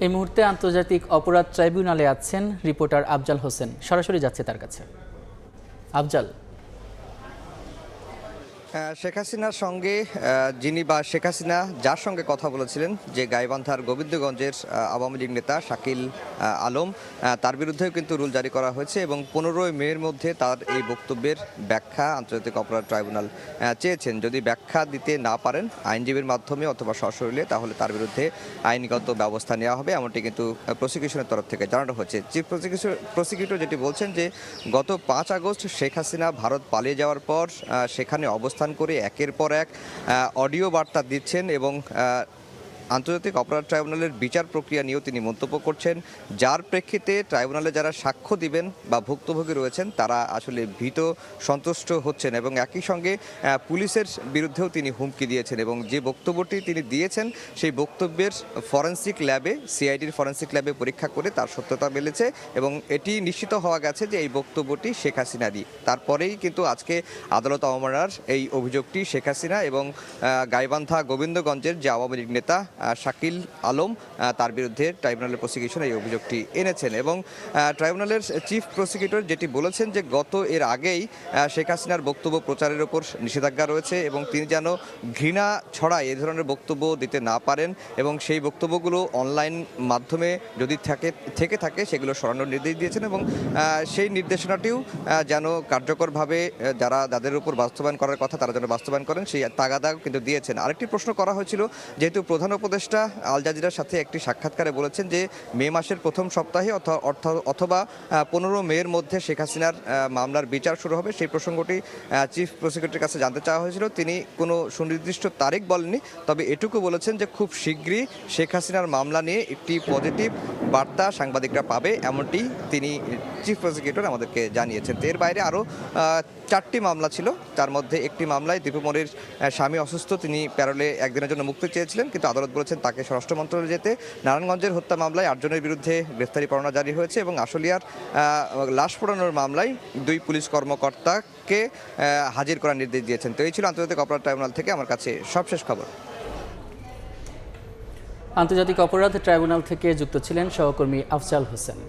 এই মুহূর্তে আন্তর্জাতিক অপরাধ ট্রাইব্যুনালে আছেন রিপোর্টার আফজাল হোসেন। সরাসরি যাচ্ছে তার কাছে। আফজাল, শেখ হাসিনার সঙ্গে শেখ হাসিনা যার সঙ্গে কথা বলেছিলেন, যে গাইবান্ধার গোবিন্দগঞ্জের আওয়ামী লীগ নেতা শাকিল আলম, তার বিরুদ্ধেও কিন্তু রুল জারি করা হয়েছে এবং 15 মের মধ্যে তার এই বক্তব্যের ব্যাখ্যা আন্তর্জাতিক অপরাধ ট্রাইব্যুনাল চেয়েছেন। যদি ব্যাখ্যা দিতে না পারেন আইনজীবীর মাধ্যমে অথবা সশরীরে, তাহলে তার বিরুদ্ধে আইনগত ব্যবস্থা নেওয়া হবে, এমনটি কিন্তু প্রসিকিউশনের তরফ থেকে জানানো হয়েছে। চিফ প্রসিকিউটর যেটি বলছেন যে গত 5 আগস্ট শেখ হাসিনা ভারত পালিয়ে যাওয়ার পর সেখানে অবস্থান করে একের পর এক অডিও বার্তা দিচ্ছেন এবং আন্তর্জাতিক অপরাধ ট্রাইব্যুনালের বিচার প্রক্রিয়া নিয়েও তিনি মন্তব্য করছেন, যার প্রেক্ষিতে ট্রাইব্যুনালে যারা সাক্ষ্য দিবেন বা ভুক্তভোগী রয়েছেন তারা আসলে ভীত সন্তুষ্ট হচ্ছেন এবং একই সঙ্গে পুলিশের বিরুদ্ধেও তিনি হুমকি দিয়েছেন। এবং যে বক্তব্যটি তিনি দিয়েছেন সেই বক্তব্যের ফরেন্সিক ল্যাবে, সিআইডির ফরেন্সিক ল্যাবে পরীক্ষা করে তার সত্যতা মিলেছে এবং এটি নিশ্চিত হওয়া গেছে যে এই বক্তব্যটি শেখ হাসিনারই। তারপরেই কিন্তু আজকে আদালত অবমাননার এই অভিযোগটি শেখ হাসিনা এবং গাইবান্ধা গোবিন্দগঞ্জের যে আওয়ামী লীগ নেতা শাকিল আলম, তার বিরুদ্ধে ট্রাইব্যুনালের প্রসিকিউশন এই অভিযোগটি এনেছেন। এবং ট্রাইব্যুনালের চিফ প্রসিকিউটর যেটি বলেছেন যে এর আগেই শেখ হাসিনার বক্তব্য প্রচারের ওপর নিষেধাজ্ঞা রয়েছে এবং তিনি যেন ঘৃণা ছড়ায় এই ধরনের বক্তব্য দিতে না পারেন এবং সেই বক্তব্যগুলো অনলাইন মাধ্যমে যদি থেকে থাকে সেগুলো সরানোর নির্দেশ দিয়েছেন এবং সেই নির্দেশনাটিও যেন কার্যকরভাবে যাদের উপর বাস্তবায়ন করার কথা তারা যেন বাস্তবায়ন করেন সেই তাগাদা কিন্তু দিয়েছেন। আরেকটি প্রশ্ন করা হয়েছিল, যেহেতু প্রধান উপদেষ্টা আল জাজিরার সাথে একটি সাক্ষাৎকারে বলেছেন যে মে মাসের প্রথম সপ্তাহে অথবা 15 মের মধ্যে শেখ হাসিনার মামলার বিচার শুরু হবে, সেই প্রসঙ্গটি চিফ প্রসিকিউটরের কাছে জানতে চাওয়া হয়েছিল। তিনি কোনো সুনির্দিষ্ট তারিখ বলেননি, তবে এটুকু বলেছেন যে খুব শীঘ্রই শেখ হাসিনার মামলা নিয়ে একটি পজিটিভ বার্তা সাংবাদিকরা পাবে, এমনটি তিনি চিফ প্রসিকিউটর আমাদেরকে জানিয়েছেন। এর বাইরে আরও 4টি মামলা ছিল, তার মধ্যে একটি মামলায় দীপুমনির স্বামী অসুস্থ, তিনি প্যারোলে একদিনের জন্য মুক্তি চেয়েছিলেন, কিন্তু আদালত বলেছেন তাকে স্বরাষ্ট্র মন্ত্রণালয়ে যেতে। নারায়ণগঞ্জের হত্যা মামলায় 8 জনের বিরুদ্ধে গ্রেফতারি পরোয়ানা জারি হয়েছে এবং আশুলিয়ার লাশ পোড়ানোর মামলায় 2 পুলিশ কর্মকর্তাকে হাজির করার নির্দেশ দিয়েছেন। তো এই ছিল আন্তর্জাতিক অপরাধ ট্রাইব্যুনাল থেকে আমার কাছে সবশেষ খবর। আন্তর্জাতিক অপরাধ ট্রাইব্যুনাল থেকে যুক্ত ছিলেন সহকর্মী আফজাল হোসেন।